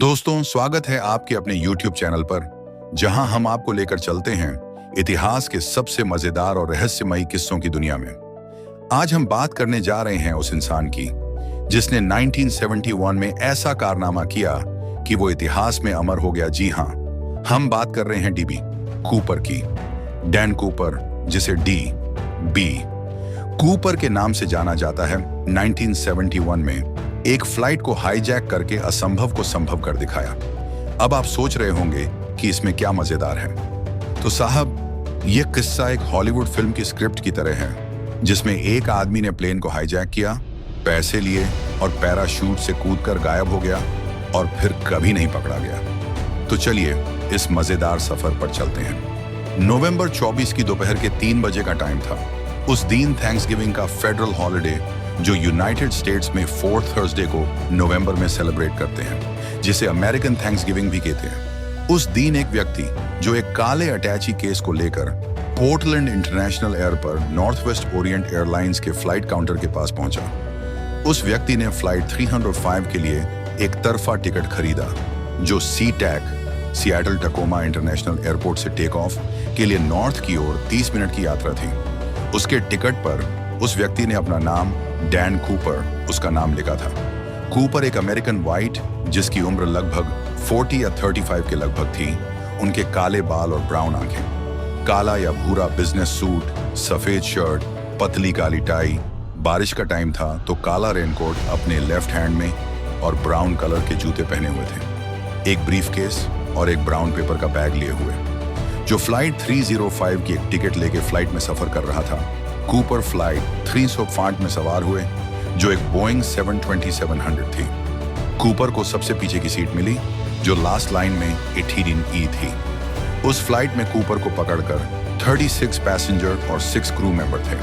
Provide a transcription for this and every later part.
दोस्तों, स्वागत है आपके अपने YouTube चैनल पर, जहां हम आपको लेकर चलते हैं इतिहास के सबसे मजेदार और रहस्यमयी किस्सों की दुनिया में। आज हम बात करने जा रहे हैं उस इंसान की जिसने 1971 में ऐसा कारनामा किया कि वो इतिहास में अमर हो गया। जी हाँ, हम बात कर रहे हैं डीबी कूपर की। डैन कूपर, जिसे बी कूपर के नाम से जाना जाता है, 1971 में एक फ्लाइट को हाईजैक करके असंभव को संभव कर दिखाया। अब आप सोच रहे होंगे कि इसमें क्या मजेदार है। तो साहब, यह किस्सा एक हॉलीवुड फिल्म की स्क्रिप्ट की तरह है, जिसमें एक आदमी ने प्लेन को हाईजैक किया, पैसे लिए और पैराशूट से कूदकर गायब हो गया और फिर कभी नहीं पकड़ा गया। तो चलिए इस मजेदार सफर पर चलते हैं। नवंबर 24 की दोपहर के 3 बजे का टाइम था। उस दिन थैंक्सगिविंग का फेडरल हॉलिडे, जो यूनाइटेड स्टेट्स में 4th थर्सडे को नवंबर में सेलिब्रेट करते हैं, जिसे अमेरिकन थैंक्सगिविंग भी कहते हैं। उस दिन एक व्यक्ति जो एक काले अटैची केस को लेकर पोर्टलैंड इंटरनेशनल एयर पर नॉर्थ वेस्ट ओरिएंट एयरलाइंस के फ्लाइट काउंटर के पास पहुंचा। उस व्यक्ति ने फ्लाइट 305 के लिए एक तरफा टिकट खरीदा, जो सियाटल टकोमा इंटरनेशनल एयरपोर्ट से टेक ऑफ के लिए नॉर्थ की ओर 30 मिनट की यात्रा थी। उसके टिकट पर उस व्यक्ति ने अपना नाम डैन कूपर उसका नाम लिखा था। कूपर एक अमेरिकन वाइट, जिसकी उम्र लगभग 40 या 35 के लगभग थी। उनके काले बाल और ब्राउन आंखें, काला या भूरा बिजनेस सूट, सफेद शर्ट, पतली काली टाई। बारिश का टाइम था तो काला रेनकोट अपने लेफ्ट हैंड में और ब्राउन कलर के जूते पहने हुए थे। एक ब्रीफकेस और एक ब्राउन पेपर का बैग लिए हुए, जो फ्लाइट 305 की एक टिकट लेके फ्लाइट में सफर कर रहा था। कूपर फ्लाइट 305 में सवार हुए, जो एक बोइंग 727-800 थी। कूपर को सबसे पीछे की सीट मिली, जो लास्ट लाइन में 18E थी। उस फ्लाइट में कूपर को पकड़कर 36 पैसेंजर और 6 क्रू मेंबर थे।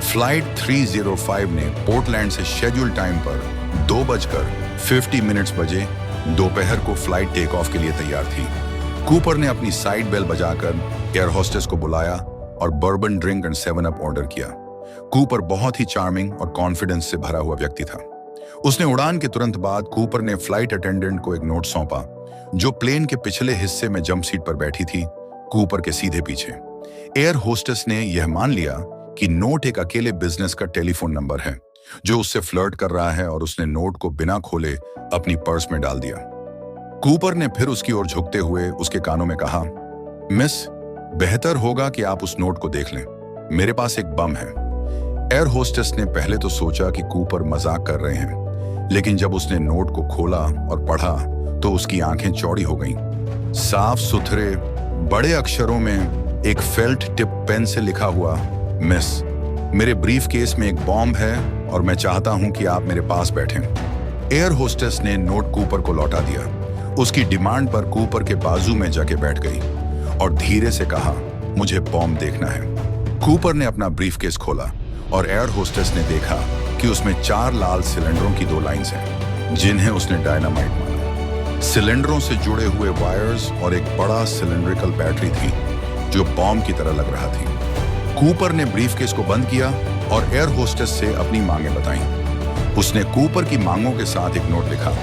फ्लाइट 305 ने पोर्टलैंड से शेड्यूल टाइम पर 2:50 बजे दोपहर को फ्लाइट टेक ऑफ के लिए तैयार थी। कूपर ने अपनी साइड बेल बजाकर एयर होस्टेस को बुलाया और bourbon drink and 7 up order किया। कूपर बहुत ही चार्मिंग और कॉन्फिडेंस से भरा हुआ व्यक्ति था। उसने उड़ान के तुरंत बाद कूपर ने फ्लाइट अटेंडेंट को एक नोट सौंपा, जो प्लेन के पिछले हिस्से में जंप सीट पर बैठी थी, कूपर के सीधे पीछे। एयर होस्टेस ने यह मान लिया कि नोट एक अकेले बिजनेस का टेलीफोन नंबर है, जो उससे फ्लर्ट कर रहा है, और उसने नोट को बिना खोले अपनी पर्स में डाल दिया। कूपर ने फिर उसकी ओर झुकते हुए उसके कानों में कहा, मिस, बेहतर होगा कि आप उस नोट को देख लें, मेरे पास एक बम है। एयर होस्टेस ने पहले तो सोचा कि कूपर मजाक कर रहे हैं, लेकिन जब उसने नोट को खोला और पढ़ा तो उसकी आंखें चौड़ी हो गईं। साफ सुथरे बड़े अक्षरों में एक फेल्ट टिप पेन से लिखा हुआ, मिस, मेरे ब्रीफ केस में एक बॉम्ब है और मैं चाहता हूं कि आप मेरे पास बैठें। एयर होस्टेस ने नोट कूपर को लौटा दिया। उसकी डिमांड पर कूपर के बाजू में जाके बैठ गई और धीरे से कहा, मुझे बॉम्ब देखना है। कूपर ने अपना ब्रीफकेस खोला और एयर होस्टेस ने देखा कि उसमें 4 लाल सिलेंडरों की 2 लाइंस हैं, जिन्हें उसने डायनामाइट माना। सिलेंडरों से जुड़े हुए वायर्स और एक बड़ा सिलेंड्रिकल बैटरी थी, जो बॉम्ब की तरह लग रहा थी। कूपर ने ब्रीफकेस को बंद किया और एयर होस्टेस से अपनी मांगें बताईं। उसने कूपर की मांगों के साथ एक नोट लिखा।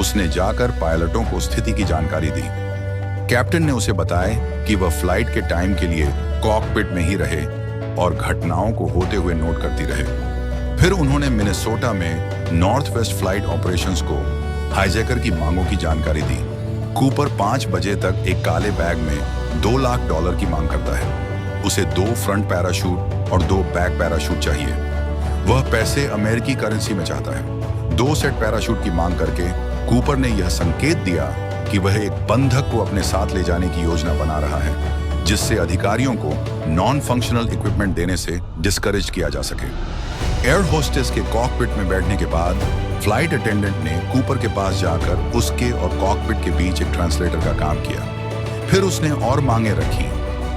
उसने जाकर पायलटों को स्थिति की जानकारी दी। कैप्टन ने उसे बताया कि वह फ्लाइट के टाइम के लिए कॉकपिट में ही रहे और घटनाओं को होते हुए नोट करती रहे। फिर उन्होंने मिनेसोटा में नॉर्थ वेस्ट फ्लाइट ऑपरेशंस को हाईजैकर की मांगों की जानकारी दी। कूपर 5 बजे तक एक काले बैग में $2 लाख की मांग करता है। उसे 2 फ्रंट पैराशूट और 2 बैक पैराशूट चाहिए। वह पैसे अमेरिकी करेंसी में चाहता है। 2 सेट पैराशूट की मांग करके कूपर ने यह संकेत दिया कि वह एक बंधक को अपने साथ ले जाने की योजना बना रहा है, जिससे अधिकारियों को नॉन फंक्शनल इक्विपमेंट देने से डिस्करेज किया जा सके। एयर होस्टेस के कॉकपिट में बैठने के बाद फ्लाइट अटेंडेंट ने कूपर के पास जाकर उसके और कॉकपिट के बीच एक ट्रांसलेटर का काम किया। फिर उसने और मांगे रखी।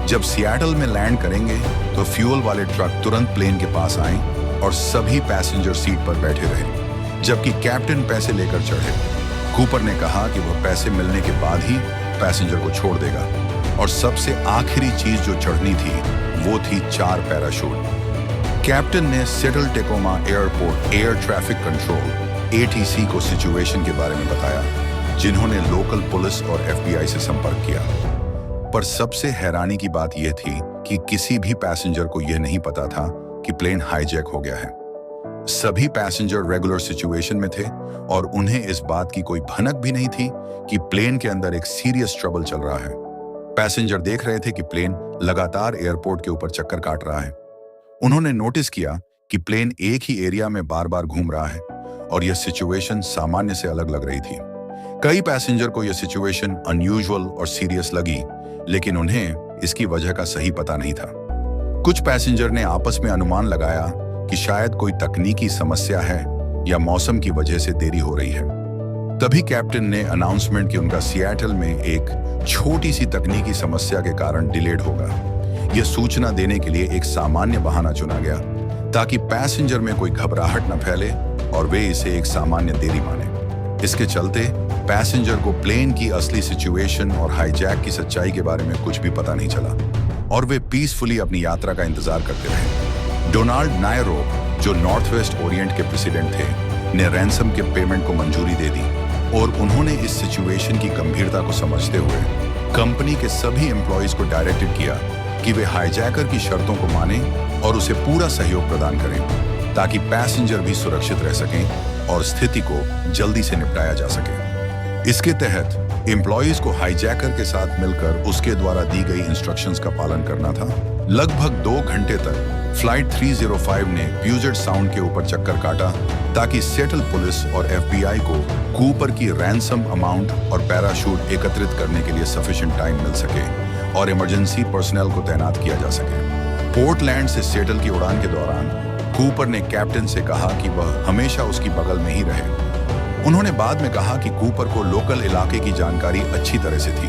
जब सियाटल में लैंड करेंगे तो फ्यूल वाले ट्रक तुरंत प्लेन के पास आए और सभी पैसेंजर सीट पर बैठे रहे, जबकि कैप्टन पैसे लेकर चढ़े। कूपर ने कहा कि वह पैसे मिलने के बाद ही पैसेंजर को छोड़ देगा, और सबसे आखिरी चीज जो चढ़नी थी वो थी 4 पैराशूट। कैप्टन ने Seattle Tacoma airport air traffic control ATC को सिचुएशन के बारे में बताया। जिन्होंने लोकल पुलिस और एफबीआई से संपर्क किया। पर सबसे हैरानी की बात यह थी कि किसी भी पैसेंजर को यह नहीं पता था कि प्लेन हाईजैक हो गया है। सभी पैसेंजर रेगुलर सिचुएशन में थे और उन्हें इस बात की कोई भनक भी नहीं थी कि प्लेन के अंदर एक सीरियस ट्रबल चल रहा है। पैसेंजर देख रहे थे कि प्लेन लगातार एयरपोर्ट के ऊपर चक्कर काट रहा है। उन्होंने नोटिस किया कि प्लेन एक ही एरिया में बार बार घूम रहा है और यह सिचुएशन सामान्य से अलग लग रही थी। कई पैसेंजर को यह सिचुएशन अनयूजुअल और सीरियस लगी, लेकिन उन्हें इसकी वजह का सही पता नहीं था। कुछ पैसेंजर ने आपस में अनुमान लगाया कि शायद कोई तकनीकी समस्या है या मौसम की वजह से देरी हो रही है। तभी कैप्टन ने अनाउंसमेंट कि उनका सिएटल में एक छोटी सी तकनीकी समस्या के कारण डिलेड होगा। यह सूचना देने के लिए एक सामान्य बहाना चुना गया ताकि पैसेंजर में कोई घबराहट न फैले और वे इसे एक सामान्य देरी माने। इसके चलते पैसेंजर को प्लेन की असली सिचुएशन और हाईजैक की सच्चाई के बारे में कुछ भी पता नहीं चला और वे पीसफुली अपनी यात्रा का इंतजार करते रहे। डोनाल्ड नायरो, जो नॉर्थ वेस्ट ओरिएंट के प्रेसिडेंट थे, ने रैंसम के पेमेंट को मंजूरी दे दी और उन्होंने इस सिचुएशन की गंभीरता को समझते हुए कंपनी के सभी एम्प्लॉयज को डायरेक्टेड किया कि वे हाईजैकर की शर्तों को माने और उसे पूरा सहयोग प्रदान करें ताकि पैसेंजर भी सुरक्षित रह सकें और स्थिति को जल्दी से निपटाया जा सके। इसके तहत एम्प्लॉयज को हाईजैकर के साथ मिलकर उसके द्वारा दी गई इंस्ट्रक्शंस का पालन करना था। लगभग 2 घंटे तक फ्लाइट 305 ने प्यूजेट साउंड के ऊपर चक्कर काटा ताकि सिएटल पुलिस और एफबीआई को कूपर की रैंसम अमाउंट और पैराशूट एकत्रित करने के लिए सफिशिएंट टाइम मिल सके और इमरजेंसी पर्सनल को तैनात किया जा सके। पोर्टलैंड से सिएटल की उड़ान के दौरान कूपर ने कैप्टन से कहा कि वह हमेशा उसकी बगल में ही रहे। उन्होंने बाद में कहा कि कूपर को लोकल इलाके की जानकारी अच्छी तरह से थी।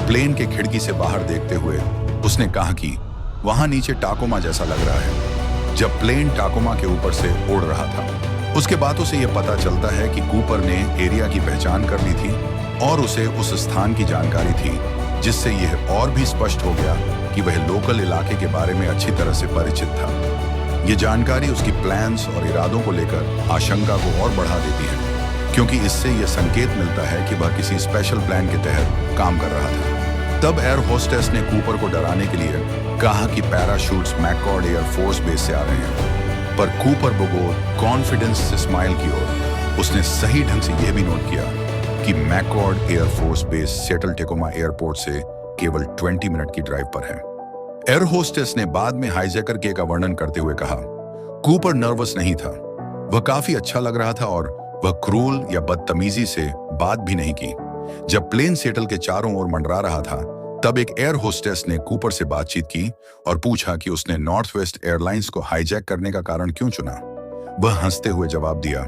प्लेन के खिड़की से बाहर देखते हुए उसने कहा कि वहां नीचे टाकोमा जैसा लग रहा है। जब प्लेन टाकोमा के ऊपर से उड़ रहा था, उसके बातों से यह पता चलता है कि कूपर ने एरिया की पहचान कर ली थी और उसे उस स्थान की जानकारी थी, जिससे यह और भी स्पष्ट हो गया कि वह लोकल इलाके के बारे में अच्छी तरह से परिचित था। यह जानकारी उसकी प्लान्स और इरादों को लेकर आशंका को और बढ़ा देती है, क्योंकि इससे यह संकेत मिलता है कि वह किसी स्पेशल प्लान के तहत काम कर रहा था। तब एयर होस्टेस ने कूपर को डराने के लिए कहा कि पैराशूट्स मैककॉर्ड एयर फोर्स बेस से आ रहे हैं, पर कूपर बगैर कॉन्फिडेंस से स्माइल की ओर उसने सही ढंग से यह भी नोट किया कि McChord air force base Seattle Tacoma airport से केवल 20 मिनट की ड्राइव पर है। एयर होस्टेस ने बाद में हाईजैकर के का वर्णन करते हुए कहा, कूपर नर्वस नहीं था, वह काफी अच्छा लग रहा था और वह क्रूल या बदतमीजी से बात भी नहीं की। जब प्लेन सिएटल के चारों ओर मंडरा रहा था, तब एक एयर होस्टेस ने कूपर से बातचीत की और पूछा कि उसने नॉर्थ वेस्ट एयरलाइंस को हाईजैक करने का कारण क्यों चुना। वह हंसते हुए जवाब दिया,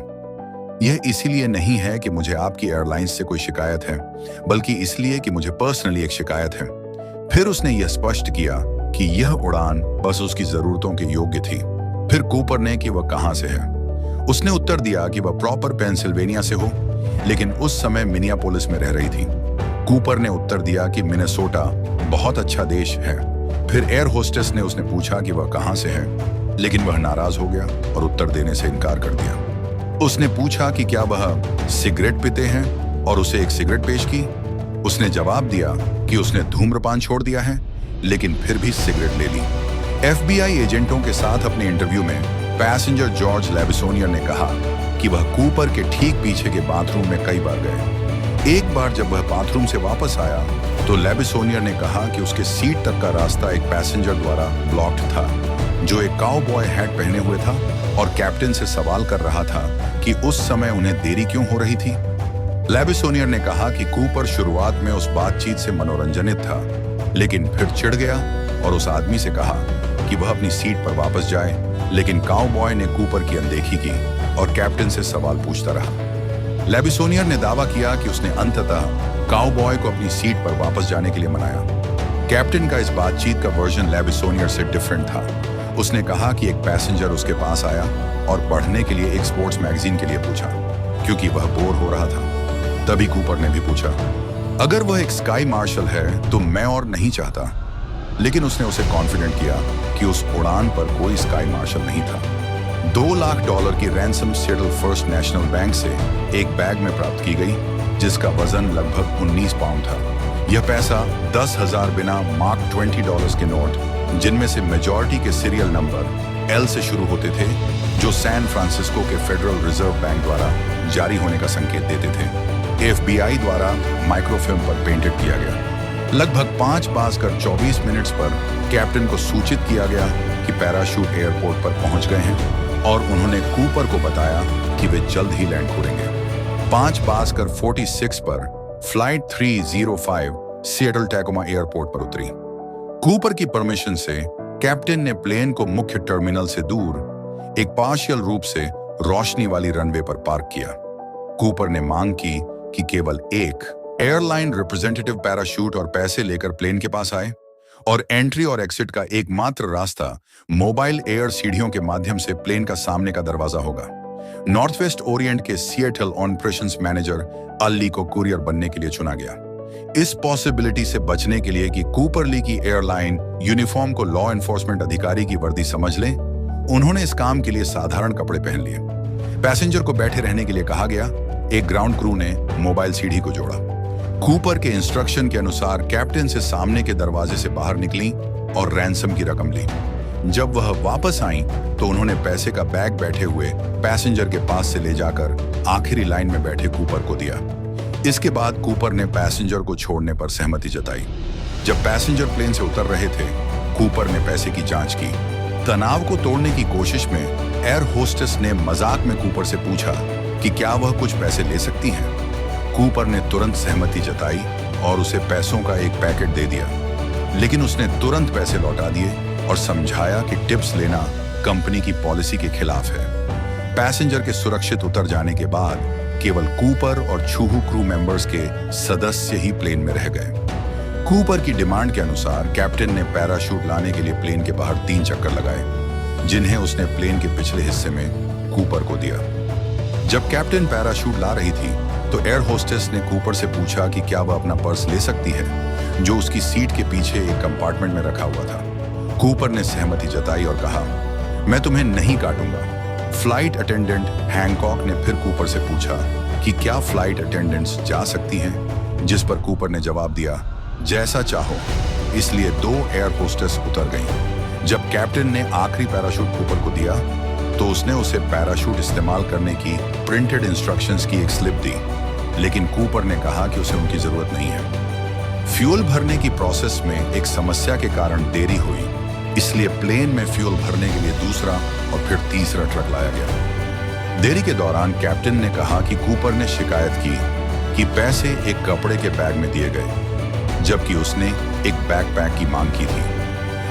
यह इसीलिए नहीं है कि मुझे आपकी एयरलाइंस से कोई शिकायत है, बल्कि इसलिए कि मुझे पर्सनली एक शिकायत है। फिर उसने यह स्पष्ट किया कि यह उड़ान बस उसकी जरूरतों के योग्य थी। फिर कूपर ने कि वह कहां से है। उसने उत्तर दिया कि वह प्रॉपर पेंसिल्वेनिया से हो, लेकिन उस समय मिनियापोलिस में रह रही थी। कूपर ने उत्तर दिया कि मिनेसोटा बहुत अच्छा देश है। फिर एयर होस्टेस ने उसने पूछा कि वह कहां से है, लेकिन वह नाराज हो गया और उत्तर देने से इनकार कर दिया। उसने पूछा कि क्या वह सिगरेट पीते हैं और उसे एक सिगरेट पेश की। उसने जवाब दिया कि उसने धूम्रपान छोड़ दिया है, लेकिन फिर भी सिगरेट ले ली। एफबीआई एजेंटों के साथ अपने इंटरव्यू में पैसेंजर जॉर्ज लेबिसोनियर ने कहा कि वह कूपर के ठीक पीछे के बाथरूम में कई बार गए। एक बार जब वह बाथरूम से वापस आया तो लेबिसोनियर ने कहा कि उसके सीट तक का रास्ता एक पैसेंजर द्वारा ब्लॉक्ड था, जो एक काउबॉय हैट पहने हुए था और कैप्टन से सवाल कर रहा था कि उस समय उन्हें देरी क्यों हो रही थी। लेबिसोनियर ने कहा कि कूपर शुरुआत में उस बातचीत से मनोरंजनित था, लेकिन फिर चिढ़ गया और उस आदमी से कहा कि वह अपनी सीट पर वापस जाए, लेकिन काउबॉय ने कूपर की अनदेखी की और कैप्टन से सवाल पूछता रहा। लेबिसोनियर ने दावा किया कि उसने अंततः काउबॉय को अपनी सीट पर वापस जाने के लिए मनाया। कैप्टन का इस बातचीत का वर्जन लेबिसोनियर से डिफरेंट था। उसने कहा कि एक पैसेंजर उसके पास आया और पढ़ने के लिए एक स्पोर्ट्स मैगजीन के लिए पूछा, क्योंकि वह बोर हो रहा था। तभी कूपर ने भी पूछा, अगर वह एक स्काई मार्शल है तो मैं और नहीं चाहता, लेकिन उसने उसे कॉन्फिडेंट किया कि उस उड़ान पर कोई स्काई मार्शल नहीं था। $2 लाख की ransom Seattle first national bank से एक बैग में प्राप्त की गई, जिसका वजन लगभग 19 पाउंड था। यह पैसा 10,000 बिना मार्क $20 के नोट, जिनमें से मेजॉरिटी के सीरियल नंबर एल से शुरू होते थे, जो सैन फ्रांसिस्को के फेडरल रिजर्व बैंक द्वारा जारी होने का संकेत देते थे, FBI द्वारा माइक्रोफिल्म पर पेंटेड किया गया। लगभग 5:24 पर कैप्टन को सूचित किया गया कि पैराशूट एयरपोर्ट पर पहुंच गए हैं और उन्होंने कूपर को बताया कि वे जल्द ही लैंड करेंगे। 5:46 पर फ्लाइट 305 सिएटल टैकोमा एयरपोर्ट पर उतरी। कूपर की परमिशन से कैप्टन ने प्लेन को मुख्य टर्मिनल से दूर एक पार्शियल रूप से रोशनी वाली रनवे पर पार्क किया। कूपर ने मांग की कि केवल एक एयरलाइन रिप्रेजेंटेटिव पैराशूट और पैसे लेकर प्लेन के पास आए और एंट्री और एग्जिट का एकमात्र रास्ता मोबाइल एयर सीढ़ियों के माध्यम से प्लेन का सामने का दरवाजा होगा। नॉर्थवेस्ट ओरिएंट के सिएटल ऑपरेशंस मैनेजर अल्ली को कुरियर बनने के लिए चुना गया। इस पॉसिबिलिटी से बचने के लिए कि कूपर ली की एयरलाइन यूनिफॉर्म को लॉ एनफोर्समेंट अधिकारी की वर्दी समझ ले, उन्होंने इस काम के लिए साधारण कपड़े पहन लिए। पैसेंजर को बैठे रहने के लिए कहा गया। एक ग्राउंड क्रू ने मोबाइल सीढ़ी को जोड़ा। कूपर के इंस्ट्रक्शन के अनुसार कैप्टन से सामने के दरवाजे से बाहर निकली और रैंसम की रकम ली। जब वह वापस आई तो उन्होंने पैसे का बैग बैठे हुए पैसेंजर के पास से ले जाकर आखिरी लाइन में बैठे कूपर को दिया। इसके बाद कूपर ने पैसेंजर को छोड़ने पर सहमति जताई। जब पैसेंजर प्लेन से उतर रहे थे, कूपर ने पैसे की जांच की। तनाव को तोड़ने की कोशिश में एयर होस्टेस ने मजाक में कूपर से पूछा कि क्या वह कुछ पैसे ले सकती हैं। कूपर ने तुरंत सहमति जताई और उसे पैसों का एक पैकेट दे दिया, लेकिन उसने तुरंत पैसे लौटा दिए और समझाया कि टिप्स लेना कंपनी की पॉलिसी के खिलाफ है। पैसेंजर के सुरक्षित उतर जाने के बाद केवल कूपर और छूहू क्रू मेंबर्स के सदस्य ही प्लेन में रह गए। कूपर की डिमांड के अनुसार कैप्टन ने पैराशूट लाने के लिए प्लेन के बाहर 3 चक्कर लगाए, जिन्हें उसने प्लेन के पिछले हिस्से में कूपर को दिया। जब कैप्टन पैराशूट ला रही थी तो एयर होस्टेस ने कूपर से पूछा कि क्या वह अपना पर्स ले सकती है, जो उसकी सीट के पीछे एक कंपार्टमेंट में रखा हुआ था। कूपर ने सहमति जताई और कहा, मैं तुम्हें नहीं काटूंगा। फ्लाइट अटेंडेंट हैंकॉक ने फिर कूपर से पूछा कि क्या फ्लाइट अटेंडेंट्स जा सकती हैं, जिस पर कूपर ने जवाब दिया, जैसा चाहो। इसलिए 2 एयर होस्टेस उतर गईं। जब कैप्टन ने आखिरी पैराशूट कूपर को दिया तो उसने उसे पैराशूट इस्तेमाल करने की प्रिंटेड इंस्ट्रक्शंस की एक स्लिप दी, लेकिन कूपर ने कहा कि उसे उनकी जरूरत नहीं है। फ्यूल भरने की प्रोसेस में एक समस्या के कारण देरी हुई, इसलिए प्लेन में फ्यूल भरने के लिए दूसरा और फिर तीसरा ट्रक लाया गया। देरी के दौरान कैप्टन ने कहा कि कूपर ने शिकायत की कि पैसे एक कपड़े के बैग में दिए गए, जबकि उसने एक बैकपैक की मांग की थी।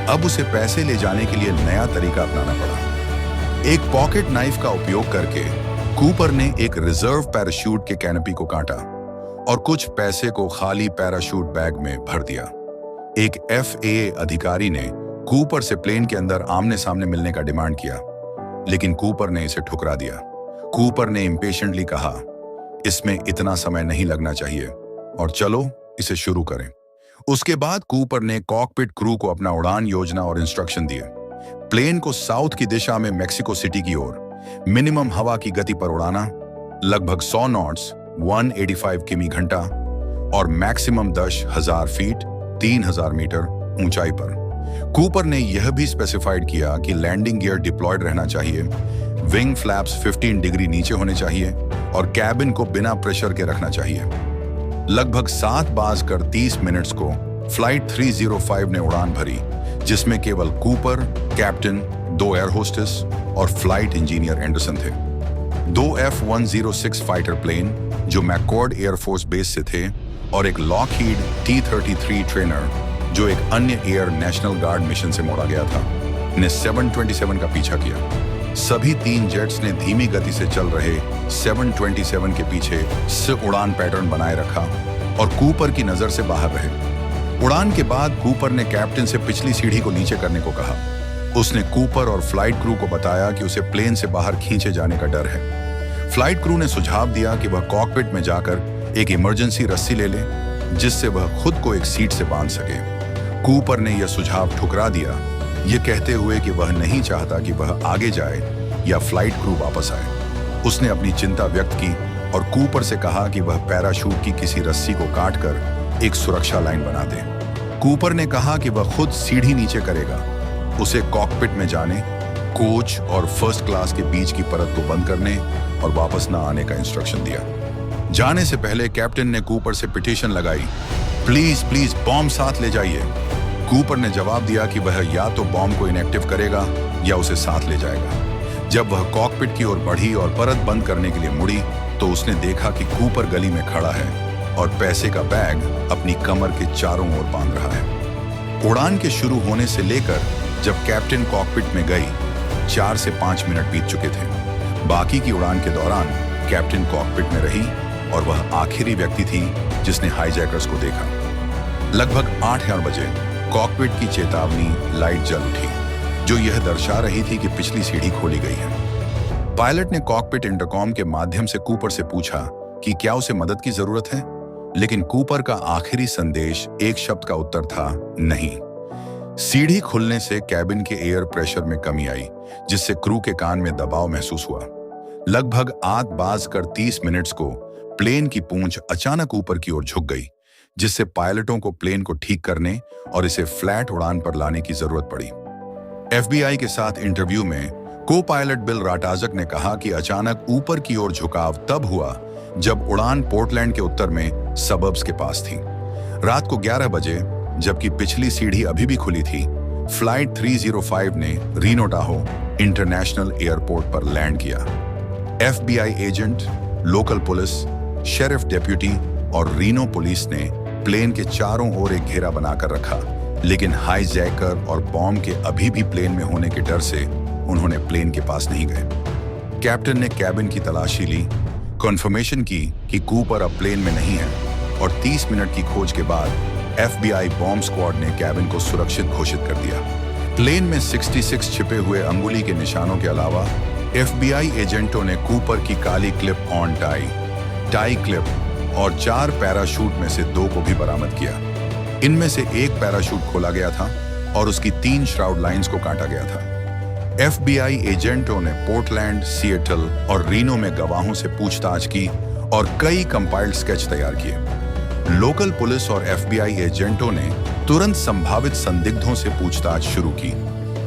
अब उसे पैसे ले जाने के लिए नया तरीका अपनाना पड़ा। एक पॉकेट नाइफ का उपयोग करके कूपर ने एक रिजर्व पैराशूट के कैनपी को काटा और कुछ पैसे को खाली पैराशूट बैग में भर दिया। एक FAA अधिकारी ने कूपर से प्लेन के अंदर आमने सामने मिलने का डिमांड किया, लेकिन कूपर ने इसे ठुकरा दिया। कूपर ने इम्पेशेंटली कहा, इसमें इतना समय नहीं लगना चाहिए और चलो इसे शुरू करें। उसके बाद कूपर ने कॉकपिट क्रू को अपना उड़ान योजना और इंस्ट्रक्शन दिए। प्लेन को साउथ की दिशा में मेक्सिको सिटी की ओर मिनिमम हवा की गति पर उड़ाना, लगभग 100 नॉट्स 185 किमी घंटा और मैक्सिमम 10,000 फीट 3,000 मीटर ऊंचाई पर। कूपर ने यह भी स्पेसिफाइड किया कि लैंडिंग गियर डिप्लॉयड रहना चाहिए, विंग फ्लैप्स 15 डिग्री नीचे होने चाहिए और कैबिन को बिना प्रेशर के रखना चाहिए। लगभग 7:30 को फ्लाइट 305 ने उड़ान भरी, जिसमें केवल कूपर, कैप्टन, 2 एयर होस्टेस और फ्लाइट इंजीनियर एंडरसन थे। 2 F-106 फाइटर प्लेन जो मैककॉर्ड एयरफोर्स बेस से थे और एक लॉकहीड T-33 ट्रेनर जो एक अन्य एयर नेशनल गार्ड मिशन से मोड़ा गया था, ने 727 का पीछा किया। सभी 3 जेट्स ने धीमी गति से चल रहे 727 के पीछे से उड़ान पैटर्न बनाए रखा और कूपर की नजर से बाहर रहे। उड़ान के बाद कूपर ने कैप्टन से पिछली सीढ़ी को नीचे करने को कहा। उसने कूपर और फ्लाइट क्रू को बताया कि उसे प्लेन से बाहर खींचे जाने का डर है। फ्लाइट क्रू ने सुझाव दिया कि वह कॉकपिट में जाकर एक इमरजेंसी रस्सी ले ले, जिससे वह खुद को एक सीट से बांध सके। कूपर ने यह सुझाव ठुकरा दिया, ये कहते हुए कि वह नहीं चाहता कि वह आगे जाए या फ्लाइट क्रू वापस आए। उसने अपनी चिंता व्यक्त की और कूपर से कहा कि वह पैराशूट की किसी रस्सी को काटकर एक सुरक्षा लाइन बना दे। कूपर ने कहा कि वह खुद सीढ़ी नीचे करेगा। उसे कॉकपिट में जाने, कोच और फर्स्ट क्लास के बीच की परत को बंद करने और वापस न आने का इंस्ट्रक्शन दिया। जाने से पहले कैप्टन ने कूपर से पिटीशन लगाई, प्लीज प्लीज बॉम्ब साथ ले जाइए। कूपर ने जवाब दिया कि वह या तो बॉम्ब को इनएक्टिव करेगा या उसे साथ ले जाएगा। जब वह कॉकपिट की ओर बढ़ी और परत बंद करने के लिए मुड़ी तो उसने देखा कि कूपर गली में खड़ा है और पैसे का बैग अपनी कमर के चारों ओर बांध रहा है। उड़ान के शुरू होने से लेकर जब कैप्टन कॉकपिट में गई 4 से 5 मिनट बीत चुके थे। बाकी की उड़ान के दौरान कैप्टन कॉकपिट में रही और वह आखिरी व्यक्ति थी जिसने हाईजैकर्स को देखा। लगभग 8 बजे कॉकपिट की चेतावनी लाइट जल उठी, जो यह दर्शा रही थी कि पिछली सीढ़ी खोली गई है। पायलट ने कॉकपिट इंटरकॉम के माध्यम से कूपर से पूछा कि क्या उसे मदद की जरूरत है, लेकिन कूपर का आखिरी संदेश एक शब्द का उत्तर था, नहीं। सीढ़ी खुलने से कैबिन के एयर प्रेशर में कमी आई, जिससे क्रू के कान में दबाव महसूस हुआ। लगभग 8:30 मिनट को प्लेन की पूंछ अचानक ऊपर की ओर झुक गई, जिससे पायलटों को प्लेन को ठीक करने और इसे फ्लैट उड़ान पर लाने की जरूरत पड़ी। FBI के साथ इंटरव्यू में को पायलट बिल राटाजक ने कहा कि अचानक ऊपर की ओर झुकाव तब हुआ जब उड़ान पोर्टलैंड के उत्तर में सबर्ब्स के पास थी। रात को 11 बजे, जबकि पिछली सीढ़ी अभी भी खुली थी, फ्लाइट 305 ने रीनो टाहो इंटरनेशनल एयरपोर्ट पर लैंड किया। FBI agent, local police, sheriff deputy और रीनो पुलिस ने प्लेन के चारों ओर एक घेरा बनाकर रखा, लेकिन हाईजैकर और बॉम्ब के अभी भी प्लेन में होने के डर से उन्होंने प्लेन के पास नहीं गए। कैप्टन ने कैबिन की तलाशी ली, कन्फर्मेशन की कि कूपर अब प्लेन में नहीं है और 30 मिनट की खोज के बाद FBI बॉम्ब स्क्वाड ने कैबिन को सुरक्षित घोषित कर दिया। प्लेन में 66 छिपे हुए अंगुली के निशानों के अलावा FBI एजेंटों ने कूपर की काली क्लिप ऑन टाई क्लिप और 4 पैराशूट में से 2 को भी बरामद किया। इनमें से एक पैराशूट खोला गया था और उसकी 3 श्राउड लाइंस को काटा गया था। FBI एजेंटों ने पोर्टलैंड, सिएटल और रीनो में गवाहों से पूछताछ की और कई कंपाइल्ड स्केच तैयार किए। लोकल पुलिस और FBI एजेंटों ने तुरंत संभावित संदिग्धों से पूछताछ शुरू की,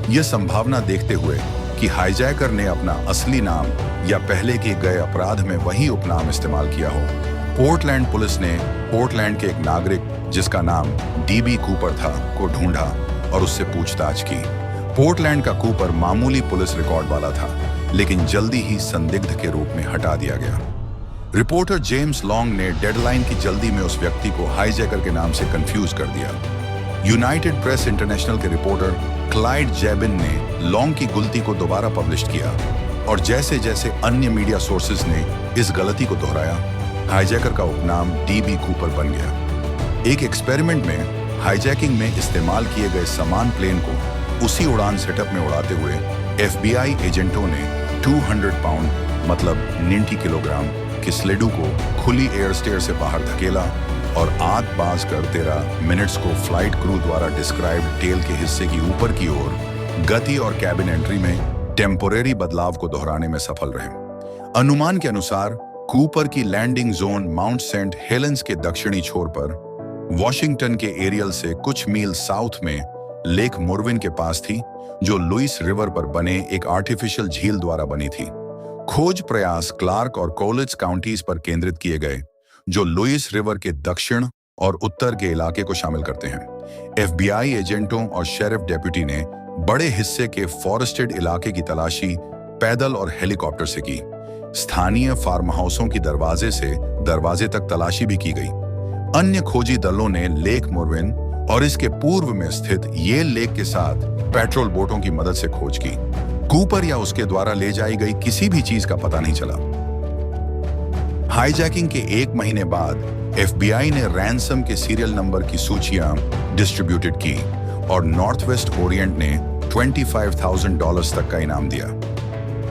यह संभावना देखते हुए कि हाईजैकर ने अपना असली नाम या पहले किए गए अपराध में वही उपनाम इस्तेमाल किया हो। पोर्टलैंड पुलिस ने पोर्टलैंड के एक नागरिक जिसका नाम DB कूपर था को ढूंढा और उससे पूछताछ की। पोर्टलैंड का कूपर मामूली पुलिस रिकॉर्ड वाला था, लेकिन जल्दी ही संदिग्ध के रूप में हटा दिया गया। रिपोर्टर जेम्स लॉन्ग ने डेडलाइन की जल्दी में उस व्यक्ति को हाईजैकर के नाम से कंफ्यूज कर दिया। यूनाइटेड प्रेस इंटरनेशनल के रिपोर्टर क्लाइड जेबिन ने लॉन्ग की गलती को दोबारा पब्लिश किया और जैसे जैसे अन्य मीडिया सोर्सेज ने इस गलती को दोहराया, हाईजैकर का उपनाम DB कूपर बन गया। एक एक्सपेरिमेंट में हाईजैकिंग में इस्तेमाल किए गए समान प्लेन को उसी उड़ान सेटअप में उड़ाते हुए FBI एजेंटों ने 200 पाउंड मतलब 90 किलोग्राम के स्लेडू को खुली एयर स्टेयर से बाहर धकेला और 8:13 मिनट्स को फ्लाइट क्रू द्वारा डिस्क्राइब्ड टेल के हिस्से की ऊपर की ओर गति और कैबिन एंट्री में टेम्पोरेरी बदलाव को दोहराने में सफल रहे। अनुमान के अनुसार कूपर की landing zone Mount Saint Helens के दक्षिणी छोर पर वॉशिंगटन के एरियल से कुछ मील साउथ में लेक मोरविन के पास थी, जो लुइस रिवर पर बने एक आर्टिफिशियल झील द्वारा बनी थी। खोज प्रयास क्लार्क और कोलिट्स काउंटीज पर केंद्रित किए गए, जो लुइस रिवर के दक्षिण और उत्तर के इलाके को शामिल करते हैं। FBI एजेंटों और शेरिफ डेप्यूटी ने बड़े हिस्से के फॉरेस्टेड इलाके की तलाशी पैदल और हेलीकॉप्टर से की। स्थानीय फार्म हाउसों की दरवाजे से दरवाजे तक तलाशी भी की गई। अन्य खोजी दलों ने लेक मोरविन और इसके पूर्व में स्थित येल लेक के साथ पेट्रोल बोटों की मदद से खोज की। कूपर या उसके द्वारा ले जाई गई किसी भी चीज का पता नहीं चला। हाईजैकिंग के 1 महीने बाद FBI ने रैंसम के सीरियल नंबर की सूचियां डिस्ट्रीब्यूटेड की और नॉर्थ वेस्ट ओरिएंट ने $25,000 तक का इनाम दिया।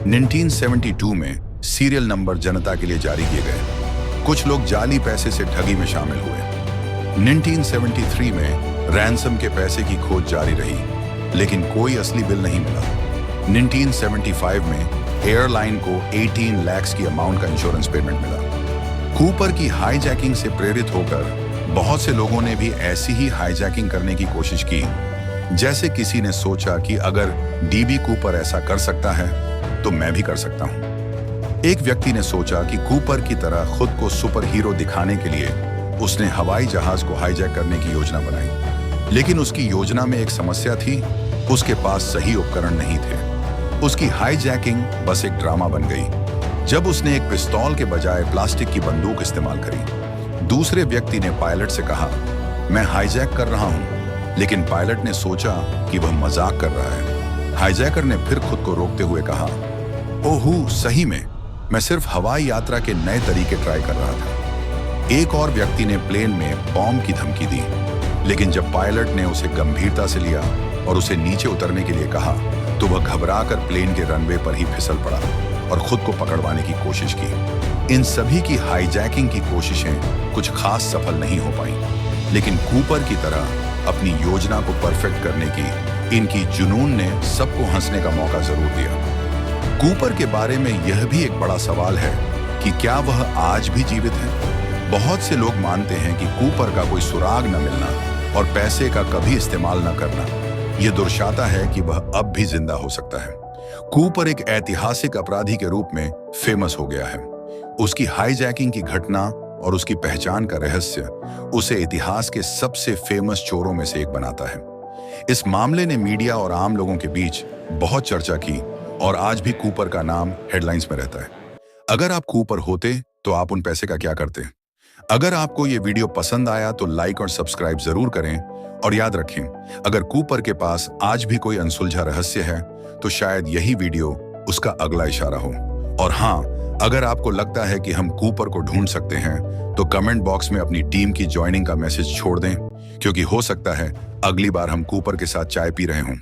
1972 में सीरियल नंबर जनता के लिए जारी किए गए। कुछ लोग जाली पैसे से ठगी में शामिल हुए। 1973 में रैंसम के पैसे की खोज जारी रही, लेकिन कोई असली बिल नहीं मिला। 1975 में एयरलाइन को 18 लाख की अमाउंट का इंश्योरेंस पेमेंट मिला। कूपर की हाईजैकिंग से प्रेरित होकर बहुत से लोगों ने भी ऐसी ही हाईजैकिंग करने की कोशिश की। जैसे किसी ने सोचा कि अगर डीबी कूपर ऐसा कर सकता है तो मैं भी कर सकता हूं। एक व्यक्ति ने सोचा कि कूपर की तरह खुद को सुपर हीरो दिखाने के लिए उसने हवाई जहाज को हाईजैक करने की योजना बनाई। लेकिन उसकी योजना में एक समस्या थी, उसके पास सही उपकरण नहीं थे। उसकी हाईजैकिंग बस एक ड्रामा बन गई जब उसने एक पिस्तौल के बजाय प्लास्टिक की बंदूक इस्तेमाल करी। दूसरे व्यक्ति ने पायलट से कहा, मैं हाईजैक कर रहा हूं, लेकिन पायलट ने सोचा कि वह मजाक कर रहा है। हाईजैकर ने फिर खुद को रोकते हुए कहा, ओह सही में, मैं सिर्फ हवाई यात्रा के नए तरीके ट्राई कर रहा था। एक और व्यक्ति ने प्लेन में बॉम्ब की धमकी दी, लेकिन जब पायलट ने उसे गंभीरता से लिया और उसे नीचे उतरने के लिए कहा तो वह घबराकर प्लेन के रनवे पर ही फिसल पड़ा और खुद को पकड़वाने की कोशिश की। इन सभी की हाईजैकिंग की कोशिशें कुछ खास सफल नहीं हो पाई, लेकिन कूपर की तरह अपनी योजना को परफेक्ट करने की इनकी जुनून ने सबको हंसने का मौका जरूर दिया। कूपर के बारे में यह भी एक बड़ा सवाल है कि क्या वह आज भी जीवित है। बहुत से लोग मानते हैं कि कूपर का कोई सुराग न मिलना और पैसे का कभी इस्तेमाल न करना यह दर्शाता है कि वह अब भी जिंदा हो सकता है। कूपर एक ऐतिहासिक अपराधी के रूप में फेमस हो गया है। उसकी हाईजैकिंग की घटना और उसकी पहचान का रहस्य उसे इतिहास के सबसे फेमस चोरों में से एक बनाता है। इस मामले ने मीडिया और आम लोगों के बीच बहुत चर्चा की और आज भी कूपर का नाम हेडलाइंस में रहता है। अगर आप कूपर होते तो आप उन पैसे का क्या करते? अगर आपको ये वीडियो पसंद आया तो लाइक और सब्सक्राइब जरूर करें और याद रखें, अगर कूपर के पास आज भी कोई अनसुलझा रहस्य है तो शायद यही वीडियो उसका अगला इशारा हो। और हाँ, अगर आपको लगता है कि हम कूपर को ढूंढ सकते हैं तो कमेंट बॉक्स में अपनी टीम की ज्वाइनिंग का मैसेज छोड़ दें, क्योंकि हो सकता है अगली बार हम कूपर के साथ चाय पी रहे हों।